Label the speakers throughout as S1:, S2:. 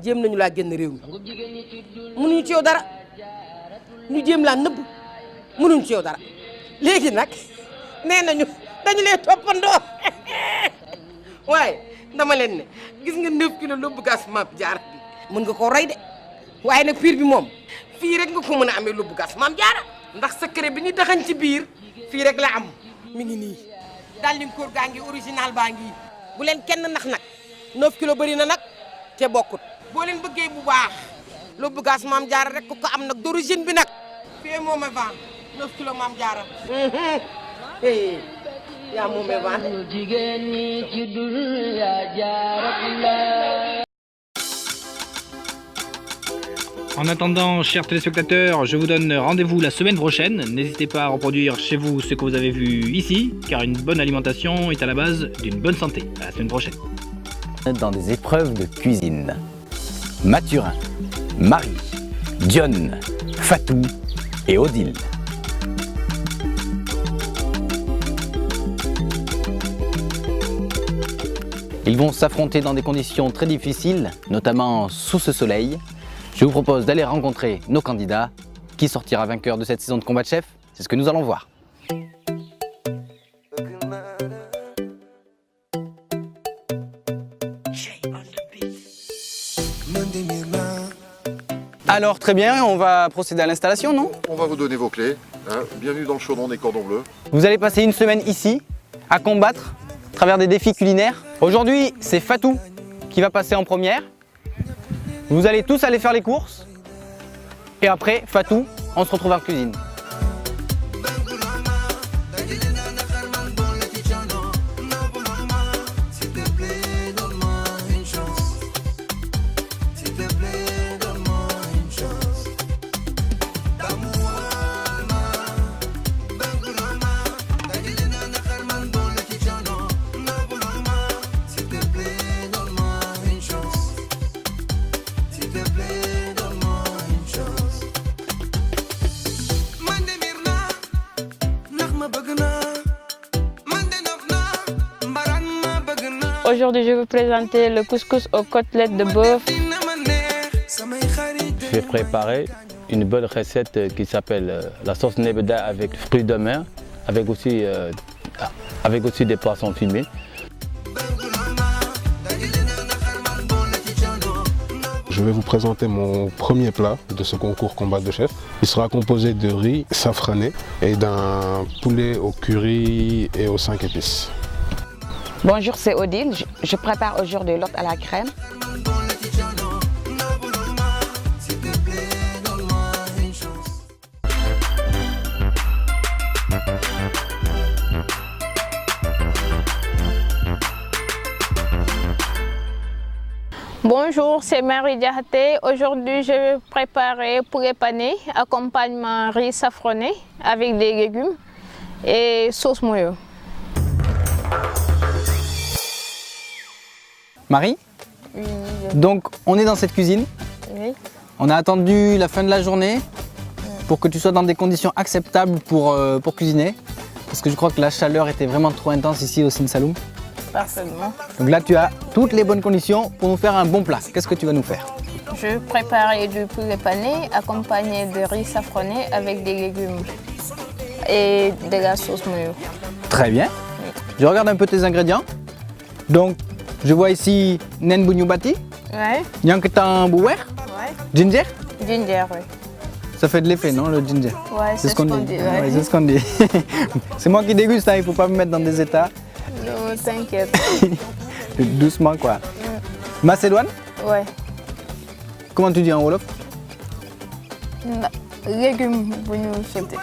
S1: jéem nañu laa génn réew mi mënuñu ci yow dara ñu jéem laa nëbb mënuñu ci yow dara léegi nag nee nañu dañu lee toppandoo waaye dama leen ne gis nga 9 kilos lóbbu gas Maam Jaara bi mën nga koo rey de waaye nag piir bi moom fii rek nga ko mën a amee lóbbu gas Maam Jaara ndax secret bi ñu taxañ ci biir fii rek la am mi ngi nii daal di koor gaa ngi original baa ngi bu leen kenn nax nag 9 kilos bëri na nag te bokkut boo leen bëggee bu baax lóbbu gas Maam Jaara rek ku ko am nag d'origine bi nag fii moom a vent 9 kilos Maam Jaara yaa moom a vent
S2: jigéen ñi ci dul yaa Jaara.
S3: En attendant, chers téléspectateurs, je vous donne rendez-vous la semaine prochaine. N'hésitez pas à reproduire chez vous ce que vous avez vu ici, car une bonne alimentation est à la base d'une bonne santé. À la semaine prochaine.
S4: Dans des épreuves de cuisine. Mathurin, Marie, Dionne, Fatou et Odile. Ils vont s'affronter dans des conditions très difficiles, notamment sous ce soleil. Je vous propose d'aller rencontrer nos candidats. Qui sortira vainqueur de cette saison de combat de chef? C'est ce que nous allons voir. Alors très bien, on va procéder à l'installation, non?
S5: On va vous donner vos clés. Hein. Bienvenue dans le chaudron des cordons bleus.
S4: Vous allez passer une semaine ici, à combattre, à travers des défis culinaires. Aujourd'hui, c'est Fatou qui va passer en première. Vous allez tous aller faire les courses. Et après, Fatou, on se retrouve en cuisine.
S6: Aujourd'hui, je vais vous présenter le couscous aux côtelettes de bœuf.
S7: J'ai préparé une bonne recette qui s'appelle la sauce nebeda avec fruits de mer, avec aussi des poissons fumés.
S8: Je vais vous présenter mon premier plat de ce concours combat de chef. Il sera composé de riz safrané et d'un poulet au curry et aux 5 épices.
S9: Bonjour, c'est Odile. Je prépare aujourd'hui l'ote à la crème.
S6: Bonjour, c'est Marie Diahaté. Aujourd'hui, je vais préparer poulet pané, accompagnement riz safrané avec des légumes et sauce moyo.
S4: Marie?
S6: Oui.
S4: Donc, on est dans cette cuisine.
S6: Oui.
S4: On a attendu la fin de la journée pour que tu sois dans des conditions acceptables pour cuisiner. Parce que je crois que la chaleur était vraiment trop intense ici au Sine Saloum.
S6: Parfaitement.
S4: Donc là, tu as toutes les bonnes conditions pour nous faire un bon plat. Qu'est-ce que tu vas nous faire?
S6: Je vais préparer du poulet pané accompagné de riz safrané avec des légumes et de la sauce moyo.
S4: Très bien. Je regarde un peu tes ingrédients. Donc, je vois ici nen bu ñu bati,
S6: Ouais.
S4: ñankatan bu weex,
S6: Ouais.
S4: ginger.
S6: Ginger, oui.
S4: Ça fait de l'effet, non, le ginger?
S6: Ouais, c'est ce qu'on dit. Ouais.
S4: Ouais, c'est ce qu'on dit. C'est moi qui déguste, hein, il ne faut pas me mettre dans des états.
S6: Non, t'inquiète.
S4: Doucement, quoi. Macédoine?
S6: Ouais.
S4: Comment tu dis en wolof?
S6: Légumes bu ñu sauté.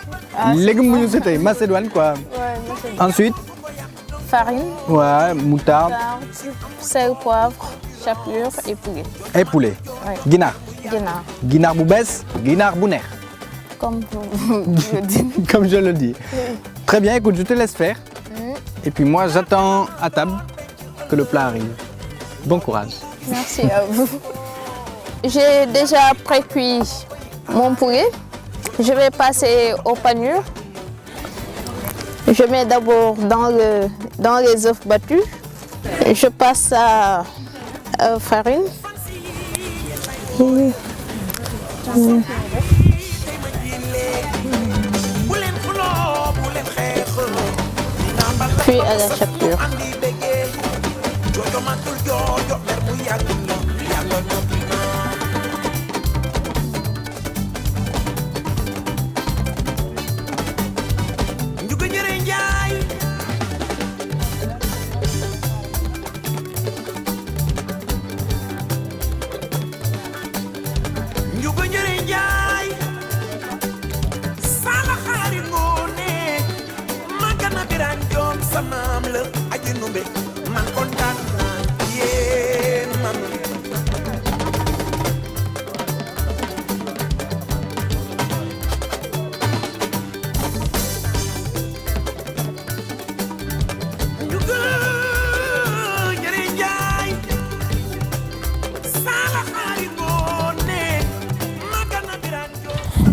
S4: Légumes bu ñu sauté, Macédoine, quoi.
S6: Ouais, Macédoine.
S4: Ensuite?
S6: Farine,
S4: Ouais, moutarde.
S6: sel, poivre, chapelure et poulet.
S4: Et poulet.
S6: Ouais.
S4: Ginaar.
S6: Ginaar,
S4: Ginaar bu bees, ginaar bu neex.
S6: comme vous le dites.
S4: Comme je le dis. Très bien, écoute, je te laisse faire. Et puis moi, j'attends à table que le plat arrive. Bon courage.
S6: Merci à vous. J'ai déjà pré-cuit mon poulet. Je vais passer au panure. Je mets d'abord dans les œufs battus. Je passe à farine. Puis à la chapelure.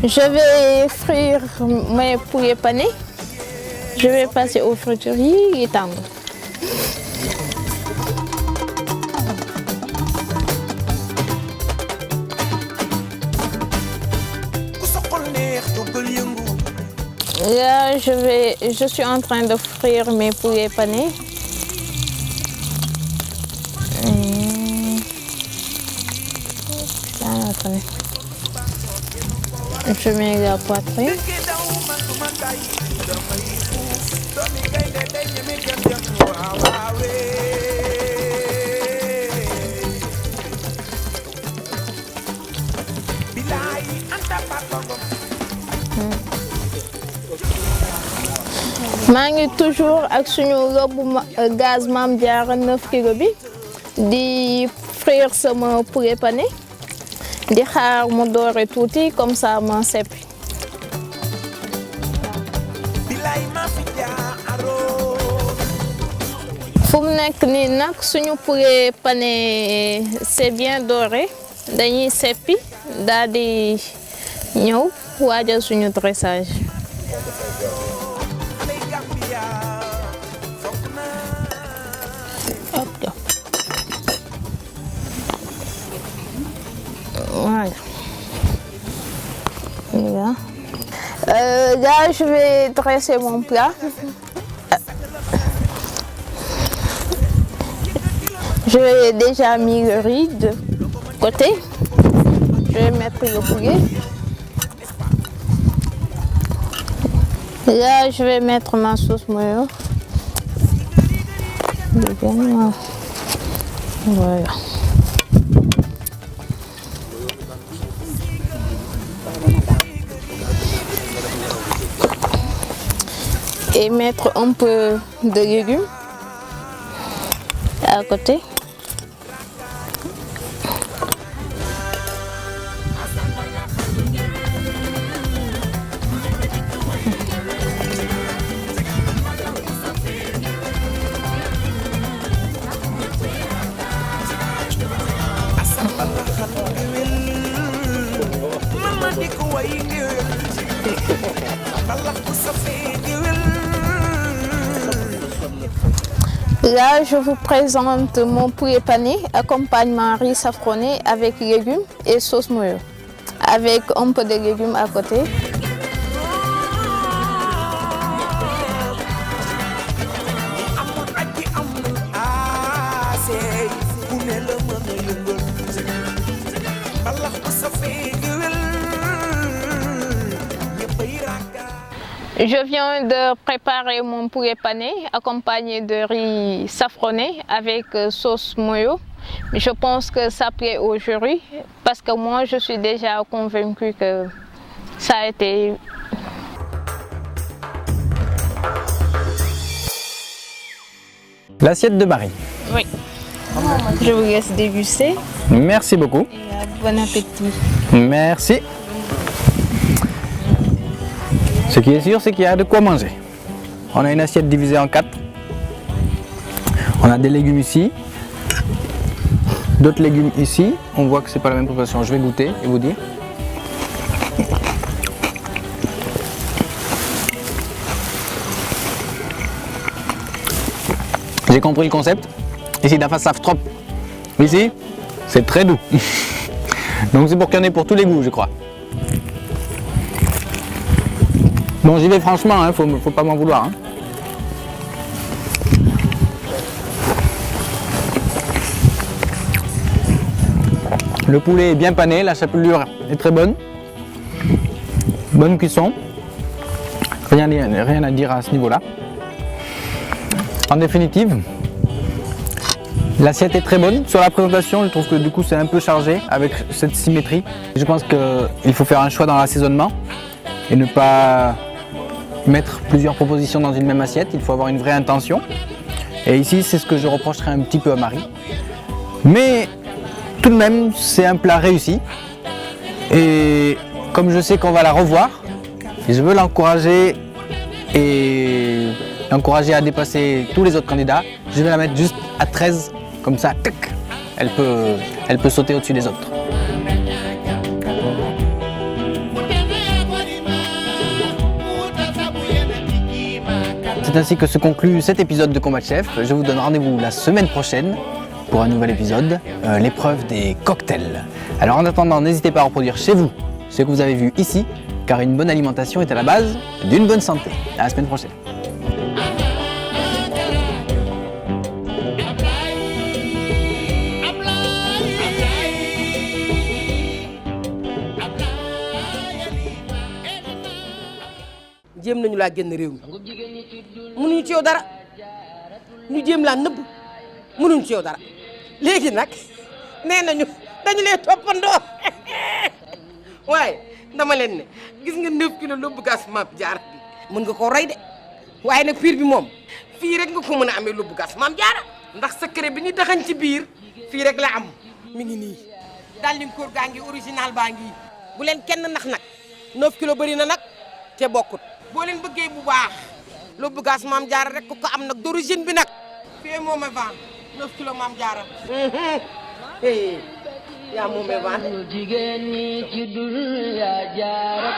S6: Je vais frire mes poulets panés. Je vais passer au friterie et tendre. Là, je suis en train de frire mes poulets panés. Attendez. Je mets la poitrine. maa ngi toujours ak suñu robu gaz Mame Diarra 9 kg bi di frire sama poulet pané di xaar mu doore tuuti comme ça ma seppi. fu mu nekk nii nag suñu poulet pané c'est bien doré dañuy seppi daal di ñëw waajal suñu dressage. Voilà. Là, je vais dresser mon plat. Je vais déjà mis le riz de côté. Je vais mettre le poulet. Là, je vais mettre ma sauce mayo. Voilà. Et mettre un peu de légumes à côté. Là, je vous présente mon poulet pané, accompagnement riz safrané avec légumes et sauce mayo, avec un peu de légumes à côté. Je viens de préparer mon poulet pané accompagné de riz safrané avec sauce mayo. Je pense que ça plaît au jury parce que moi je suis déjà convaincue que ça a été.
S4: L'assiette de Marie.
S6: Oui. Je vous laisse déguster.
S4: Merci beaucoup.
S6: Et bon appétit.
S4: Merci. Ce qui est sûr, c'est qu'il y a de quoi manger. On a une assiette divisée en 4. On a des légumes ici, d'autres légumes ici. On voit que c'est pas la même proportion. Je vais goûter et vous dire. J'ai compris le concept. Ici, dafa saf trop. Ici, c'est très doux. Donc c'est pour qu'il y en ait pour tous les goûts, je crois. Bon, j'y vais franchement, hein, faut pas m'en vouloir. Hein. Le poulet est bien pané, la chapelure est très bonne. Bonne cuisson. Rien à dire à ce niveau-là. En définitive, l'assiette est très bonne. Sur la présentation, je trouve que du coup c'est un peu chargé avec cette symétrie. Je pense qu'il faut faire un choix dans l'assaisonnement et ne pas mettre plusieurs propositions dans une même assiette. Il faut avoir une vraie intention. Et ici, c'est ce que je reprocherais un petit peu à Marie. Mais tout de même, c'est un plat réussi. Et comme je sais qu'on va la revoir, je veux l'encourager et l'encourager à dépasser tous les autres candidats. Je vais la mettre juste à 13, comme ça, tac, elle peut sauter au-dessus des autres. C'est ainsi que se conclut cet épisode de Combat de Chef. Je vous donne rendez-vous la semaine prochaine pour un nouvel épisode, l'épreuve des cocktails. Alors en attendant, n'hésitez pas à reproduire chez vous ce que vous avez vu ici, car une bonne alimentation est à la base d'une bonne santé. À la semaine prochaine.
S1: jéem nañu laa génn réew mi mënuñu ci yow dara ñu jéem laa nëbb mënuñu ci yow dara léegi nag nee nañu dañu lay toppandoo waaye dama leen ne gis nga 9 kilos lóbbu gas Mame Diarra bi mën nga koo rey de waaye nag piir bi moom fii rek nga ko mën a amee lóbbu gas Mame Diarra ndax secret bi ñu taxañ ci biir fii rek la am mi ngi nii daal di koor gaa ngi original baa ngi bu leen kenn nax nag 9 kilos bëri na nag te bokkut boo leen bëggee bu baax lóbbu gas Mame Diarra rek ko am nag d'origine bi nag fii moom a vent 9 kilos Mame Diarra yaa moom a vent
S2: jigéen ñi ci dul yaa Diarra